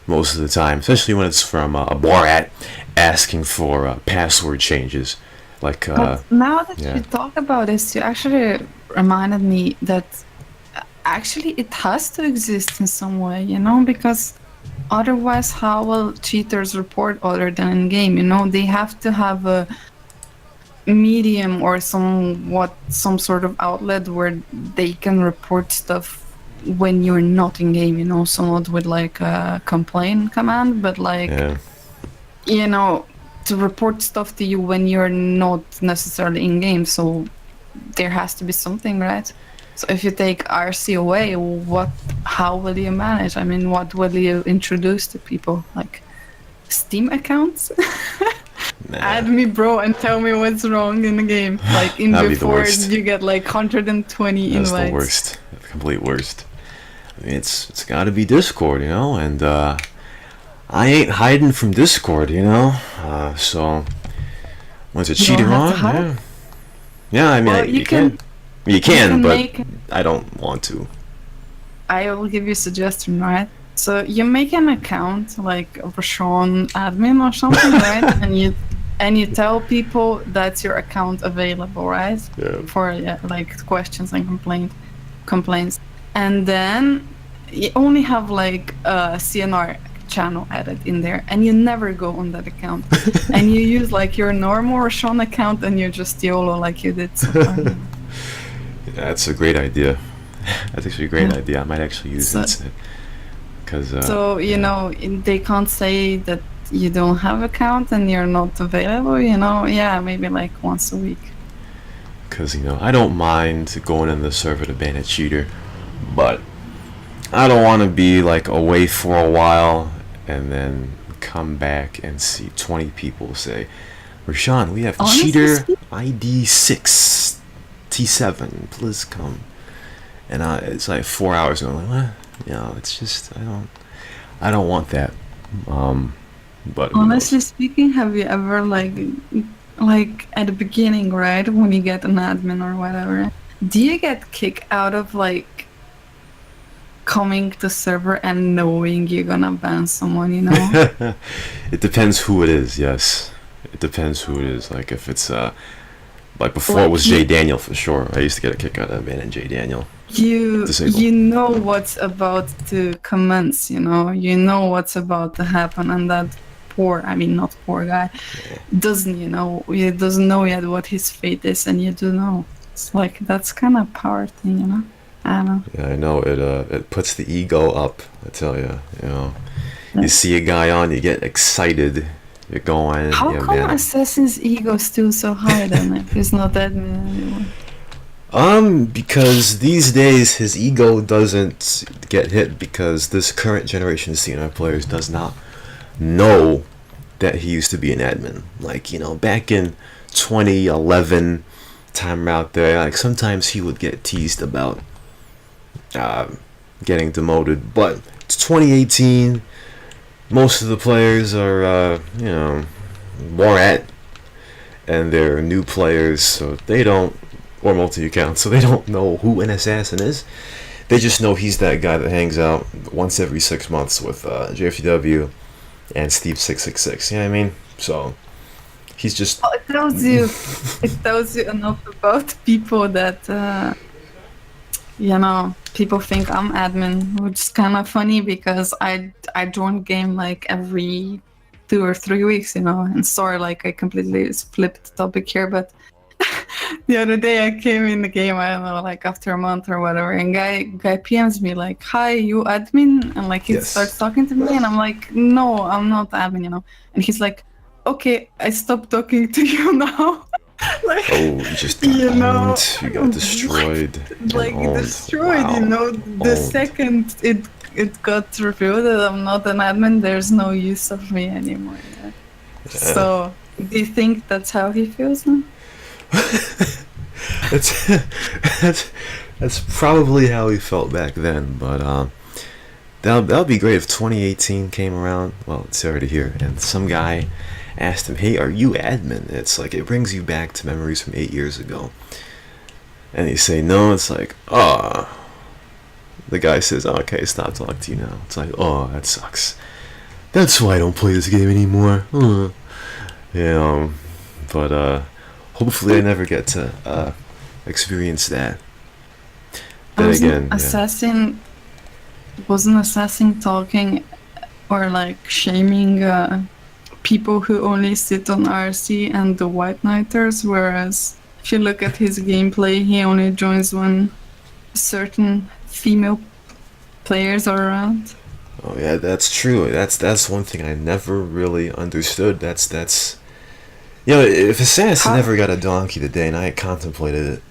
most of the time, especially when it's from a Borat asking for password changes. Like, But now that yeah. you talk about this, you actually reminded me that actually it has to exist in some way, you know, because otherwise how will cheaters report other than in game? You know, they have to have a medium or some sort of outlet where they can report stuff when you're not in game, you know, so not with like a complaint command, but like, Yeah. you know, to report stuff to you when you're not necessarily in game. So there has to be something, right? So if you take RC away, how will you manage? I mean, what will you introduce to people? Like Steam accounts? Nah. Add me, bro, and tell me what's wrong in the game. Like in That'd be the before worst. you get like 120 That's invites. the worst. The complete worst. I mean, it's got to be Discord, you know, and I ain't hiding from Discord, you know. So once a You don't cheater have on, to hide. yeah, yeah. I mean, Well, you can, you can, can but make- I don't want to. I will give you a suggestion, right? So you make an account like Rashon admin or something, right? And you tell people that's your account available, right? Yeah. For like questions and complaints. And then you only have like a CNR channel added in there, and you never go on that account. And you use like your normal Rashon account, and you just YOLO like you did so far. Yeah, that's a great idea. That's actually a great Yeah. idea. I might actually use So- it. Because So, you know, they can't say that you don't have account and you're not available, you know? Yeah, maybe like once a week. Because, you know, I don't mind going in the server to ban a cheater, but I don't want to be like away for a while and then come back and see 20 people say, Rashon, we have Honestly cheater speaking- ID 6T7, please come. And it's like 4 hours going like, what? You know, it's just I don't want that. But who knows? Honestly speaking, have you ever like at the beginning, right, when you get an admin or whatever, do you get kicked out of like coming to server and knowing you're gonna ban someone, you know? It depends who it is. Yes, it depends who it is. Like if it's like before it was Like Jay Daniel for sure. I used to get a kick out of banning Jay Daniel. Disabled. You know what's about to commence, you know what's about to happen, and that not poor guy doesn't, you know, he doesn't know yet what his fate is, and you do know. It's like that's kind of power thing, you know. I don't know. Yeah, I know it puts the ego up. I tell you, you know, you see a guy on, you get excited. You're going. How yeah, come man. Assassin's ego still so high then if he's not admin anymore? Because these days his ego doesn't get hit because this current generation of CNI players does not know that he used to be an admin. Like, you know, back in 2011, time out there, like sometimes he would get teased about getting demoted, but it's 2018. Most of the players are, you know, more at, and they're new players, so they don't, or multi-account, so they don't know who an assassin is. They just know he's that guy that hangs out once every 6 months with JFTW and Steve 666. You know what I mean? So he's just. Well, it tells you enough about people that you know, people think I'm admin, which is kind of funny because I join game like every 2 or 3 weeks, you know. And sorry, like I completely flipped the topic here, but the other day I came in the game, I don't know, like after a month or whatever, and guy PMs me like, "Hi, you admin?" And like he Yes. starts talking to me, and I'm like, "No, I'm not admin," you know. And he's like, "Okay, I stopped talking to you now." Like, Oh, you just got you know, owned. You got destroyed. and like owned. destroyed, Wow. you know. The Owned. second it got revealed that I'm not an admin, there's no use of me anymore. Yeah. So, do you think that's how he feels now? that's, that's probably how he felt back then, but that'll be great if 2018 came around. Well, it's already here, and some guy asked him, "Hey, are you admin?" It's like it brings you back to memories from 8 years ago. And you say no. It's like, oh. The guy says, "Okay, stop talking to you now." It's like, oh, that sucks. That's why I don't play this game anymore. But hopefully I never get to experience that. Then again, Assassin wasn't Assassin talking or like shaming people who only sit on IRC and the White Knighters, whereas if you look at his gameplay, he only joins when certain female players are around. Oh yeah, that's true. That's one thing I never really understood. That's if Assassin never got a donkey today, and I had contemplated it.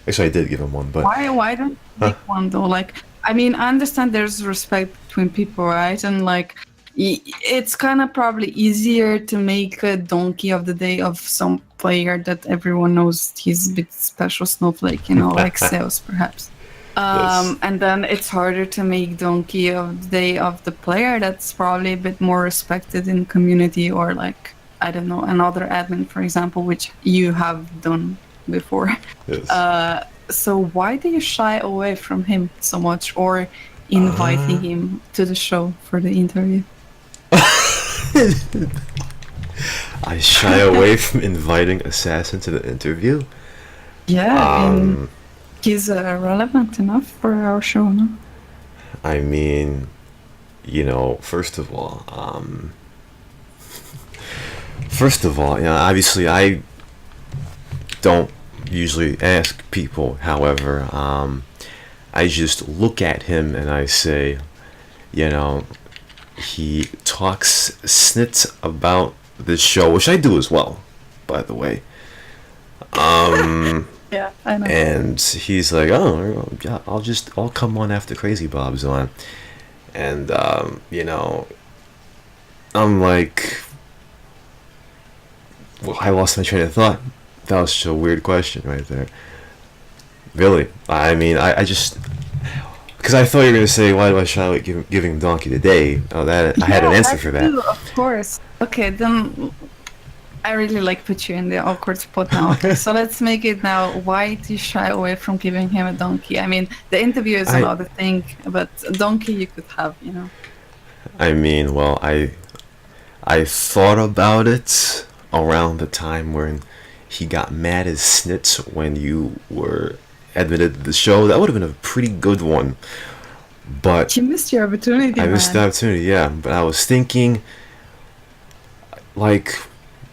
Actually, I did give him one, but why don't you make one though? Like, I mean, I understand there's respect between people, right? And like, it's kind of probably easier to make a donkey of the day of some player that everyone knows he's a bit special snowflake, like Zeus perhaps. Yes. And then it's harder to make donkey of the day of the player that's probably a bit more respected in community, or like, I don't know, another admin, for example, which you have done before. Yes. So why do you shy away from him so much, or inviting him to the show for the interview? I shy away from inviting Assassin to the interview. Yeah, he's relevant enough for our show, no? I mean, first of all, obviously I don't usually ask people. However, I just look at him and I say, he talks snits about this show, which I do as well, by the way. Yeah, I know. And he's like, "Oh, yeah, I'll come on after Crazy Bob's on." And I'm like, well, I lost my train of thought. That was such a weird question right there. Really, I mean, I just, because I thought you were gonna say, why do I shy away giving Donkey today? Oh, that I had an answer for that. Too, of course. Okay, then I really put you in the awkward spot now. Okay, so let's make it now. Why do you shy away from giving him a donkey? I mean, the interview is another thing, but a donkey you could have, I mean, well, I thought about it around the time when he got mad as snits when you were admitted to the show. That would have been a pretty good one. But you missed your opportunity. I missed the opportunity, yeah. But I was thinking,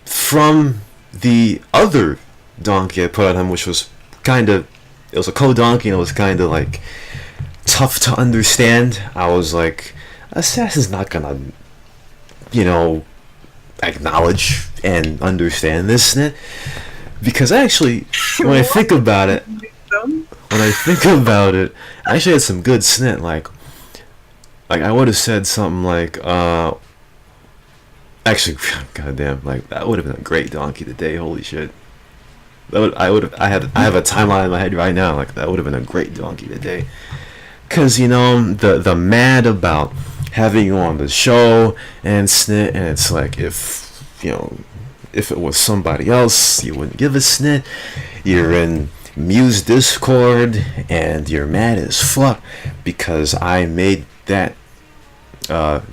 from the other donkey I put on him, which was it was a co-donkey, and it was kind of tough to understand. I was like, Assassin's not gonna, acknowledge and understand this snit. Because actually, when I think about it, I actually had some good snit. Like I would have said something actually, goddamn, that would have been a great donkey today. Holy shit! I have a timeline in my head right now. That would have been a great donkey today. Cause the mad about having you on the show and snit, and it's like if it was somebody else, you wouldn't give a snit. You're in Muse Discord and you're mad as fuck because I made that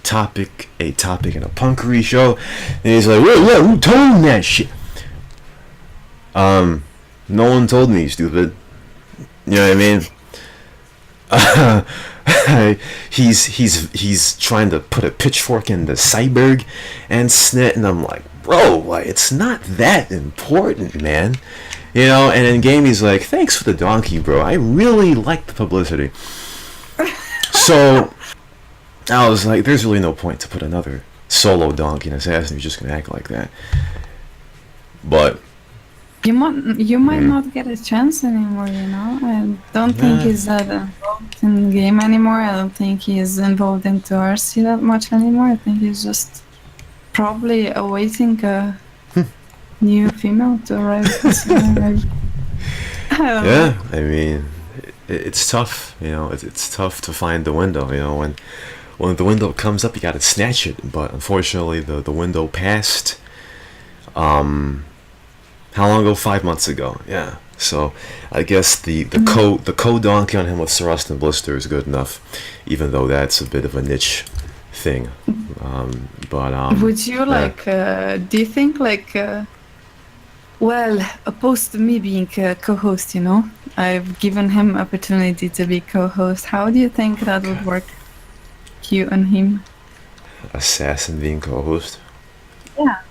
topic a topic in a punkery show, and he's like, "Wait, who told him that shit?" No one told me, stupid. You know what I mean? He's trying to put a pitchfork in the cyborg and snit, and I'm like, bro, it's not that important, man. And in game he's like, "Thanks for the donkey, bro. I really like the publicity." So I was like, there's really no point to put another solo donkey in Assassin if you're just gonna act like that. But you might not get a chance anymore, I don't think he's that involved in the game anymore. I don't think he's involved into RC that much anymore. I think he's just probably awaiting a new female to arrive. Yeah, I mean, it's tough, it's tough to find the window, when the window comes up, you gotta snatch it. But unfortunately, the window passed, How long ago? 5 months ago. Yeah. So I guess the code donkey on him with Rust and Blister is good enough, even though that's a bit of a niche thing. Would you do you think well, opposed to me being a co-host, I've given him opportunity to be co-host. How do you think that would work? You and him. Assassin being co-host? Yeah.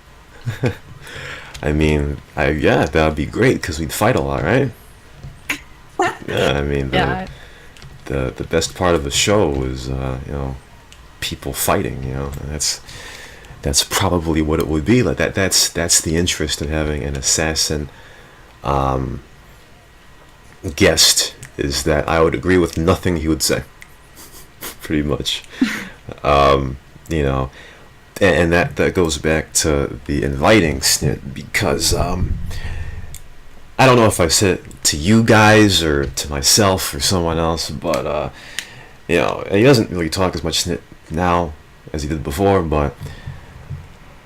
I mean, yeah, that would be great because we'd fight a lot, right? Yeah, I mean, the best part of the show is people fighting. And that's probably what it would be. Like that's the interest in having an assassin guest, is that I would agree with nothing he would say. Pretty much. And that goes back to the inviting snit, because I don't know if I said it to you guys or to myself or someone else, but he doesn't really talk as much snit now as he did before, but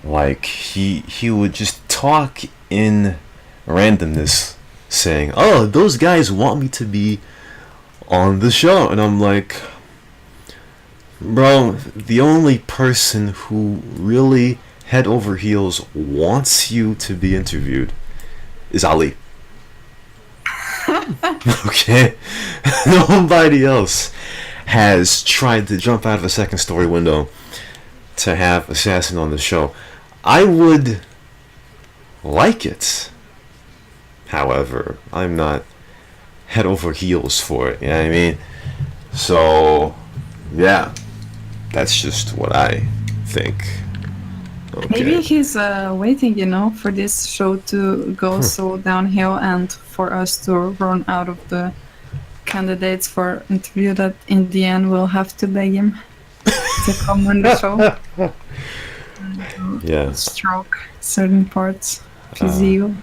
like he would just talk in randomness, saying, "Oh, those guys want me to be on the show," and I'm like, bro, the only person who really head over heels wants you to be interviewed is Ali. Okay? Nobody else has tried to jump out of a second story window to have Assassin on the show. I would like it. However, I'm not head over heels for it. You know what I mean? So, yeah. That's just what I think. Okay. Maybe he's waiting, for this show to go so downhill and for us to run out of the candidates for interview, that in the end we'll have to beg him to come on the show. Yeah. Stroke certain parts of his ego.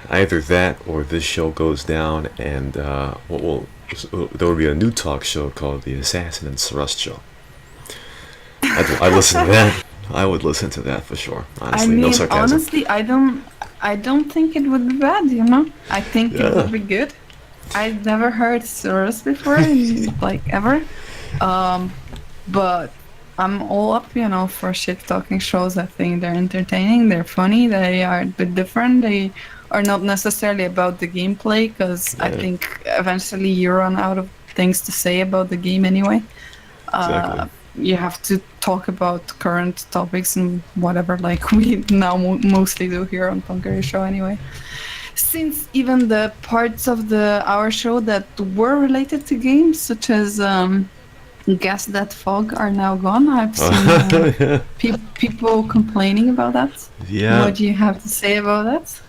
Either that or this show goes down, and there will be a new talk show called the Assassin and Rust Show. I'd listen to that. I would listen to that for sure. Honestly, no sarcasm. Honestly, I don't think it would be bad. I think it would be good. I've never heard Soros before, ever. But I'm all up, for shit talking shows. I think they're entertaining. They're funny. They are a bit different. They are not necessarily about the gameplay, because I think eventually you run out of things to say about the game anyway. Exactly. You have to talk about current topics and whatever, like we now mostly do here on Punkery show anyway. Since even the parts of our show that were related to games, such as Guess That Fog, are now gone. I've seen people complaining about that. Yeah. What do you have to say about that?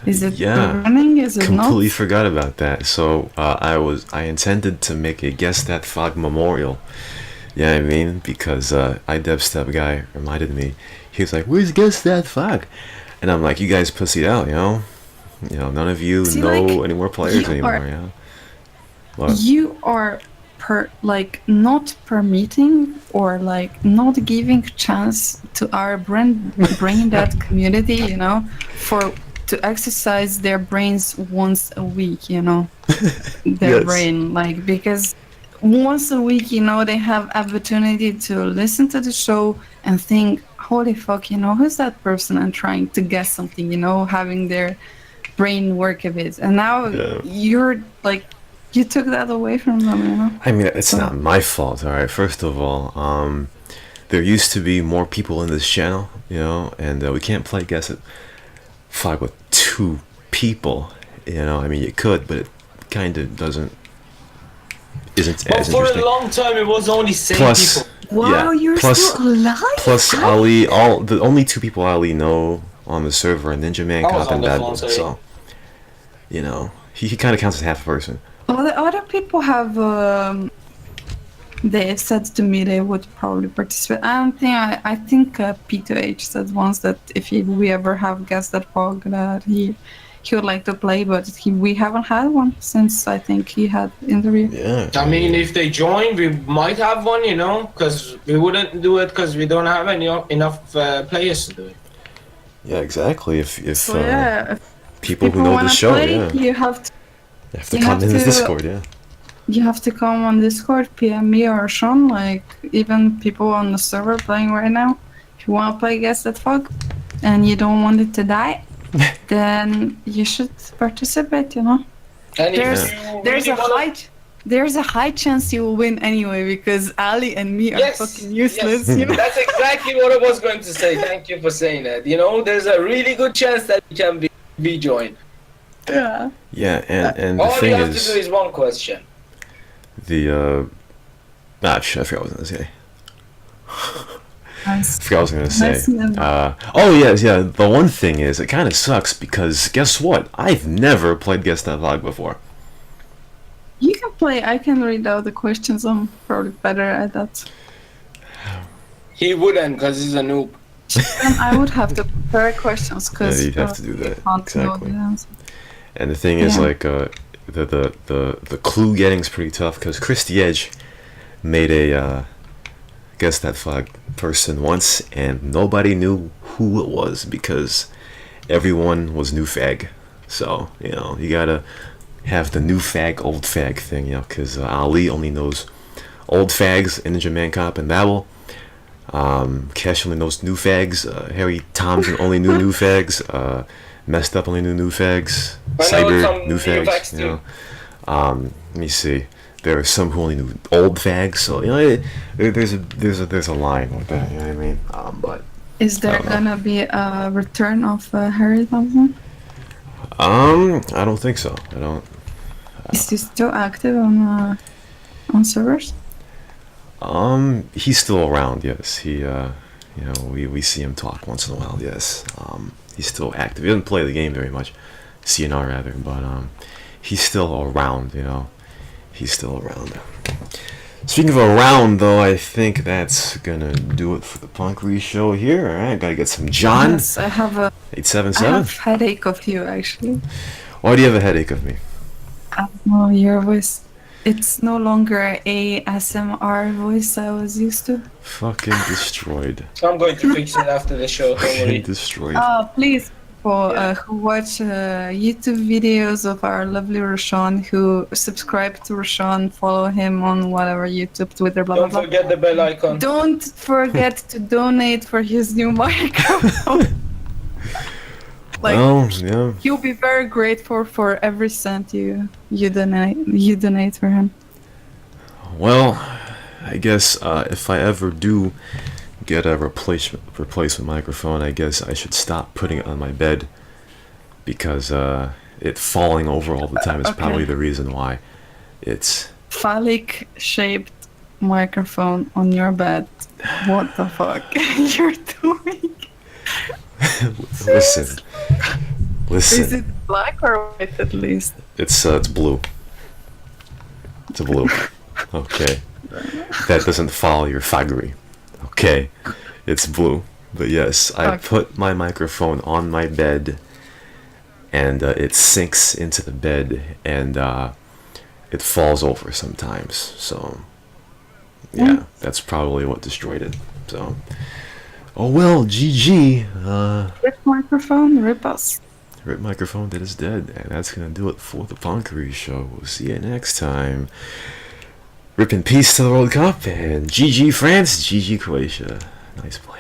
Is it running? Is it not? Completely forgot about that. So I intended to make a Guess That Fog memorial. Yeah, I mean, because iDubstep guy reminded me. He was like, "Where's Guess That Fog?" And I'm like, "You guys pussied out, none of you know any more players anymore, What? You are not permitting or not giving chance to our brain dead community, to exercise their brains once a week, their brain, because once a week, they have opportunity to listen to the show and think, holy fuck, who's that person, and trying to guess something, having their brain work a bit. And now you're you took that away from them, I mean, it's not my fault, all right? First of all, there used to be more people in this channel, and we can't play Guess It Fog with 2 people, I mean, you could, but it kind of isn't as for interesting. a long time it was only 6 people. Wow, you're still alive? Plus Ali, the only 2 people Ali know on the server are Ninja Man, Cop, and Bad Boy. So, he kind of counts as half a person. Well, the other people have they said to me they would probably participate. I think P2H said once that if we ever have Guess That Fog, that he would like to play, but we haven't had one since I think he had interview. Yeah. I mean, if they join, we might have one, because we wouldn't do it because we don't have enough players to do it. Yeah, exactly. If So yeah, if people who people know the wanna show, play, yeah, you have to you have to you come have in this to Discord, yeah. you have to come on Discord, PM me or Sean, like even people on the server playing right now. If you wanna play Guess That Fog and you don't want it to die, then you should participate, you know. And if There's you there's really a wanna, high chance you will win anyway because Ali and me are yes, fucking useless, you know. that's exactly what I was going to say. Thank you for saying that. You know, there's a really good chance that you can be joined. Yeah. Yeah, and the All you thing have to do is one question. I forgot what I was gonna say. Nice. I forgot what I was gonna say. Nice and- Oh yes, yeah. The one thing is, it kind of sucks because guess what? I've never played Guess That Vlog before. You can play. I can read out the questions. I'm probably better at that. He wouldn't because he's a noob. And I would have to prepare questions because Yeah, you'd have to do that, exactly. And the thing is, Yeah. like, the clue getting's pretty tough because Christy Edge made a Guess That Flag person once, and nobody knew who it was because everyone was new fag. So you know, you gotta have the new fag, old fag thing, you know, because Ali only knows old fags, and Ninja Man Cop and Babel. Cash only knows new fags. Harry Thompson only knew new fags. Messed Up only knew new fags. I know Cyber some new new fags. fags You know. Let me see. There are some who only knew old fags. So you know, there's a line with that. You know what I mean? But Is there don't know. gonna be a return of Harry Thompson? I don't think so. I don't. Is he still active on servers? He's still around. Yes, he. You know, we see him talk once in a while. Yes. He's still active. He doesn't play the game very much, CNR rather, but he's still around. You know, he's still around. Speaking of around, though, I think that's gonna do it for the Punkery show here. All right, gotta get some John. Yes, I have a 877. headache of you actually. Why do you have a headache of me? I don't know, your voice. It's no longer a SMR voice I was used to. Fucking destroyed. So I'm going to fix it after the show. Don't Fucking worry. destroyed. Please, people Yeah. who watch YouTube videos of our lovely Rashon, who subscribe to Rashon, follow him on whatever YouTube, Twitter, blah blah Don't blah. forget the bell icon. Don't forget to donate for his new microphone. Like, Well, yeah. he'll be very grateful for every cent you donate for him. Well, I guess if I ever do get a replacement microphone, I guess I should stop putting it on my bed because it falling over all the time is Okay. probably the reason why. It's Phallic shaped microphone on your bed. What the fuck you're doing? listen, Is it black or white at least? It's blue. It's a blue. Okay, that doesn't follow your faggery. Okay, it's blue. But yes, I Okay. put my microphone on my bed, and it sinks into the bed, and it falls over sometimes. So yeah, that's probably what destroyed it. So oh well, GG. Rip microphone, rip us. Rip microphone that is dead, and that's gonna do it for the Punkery show. We'll see you next time. Rip in peace to the World Cup, and GG France, GG Croatia. Nice play.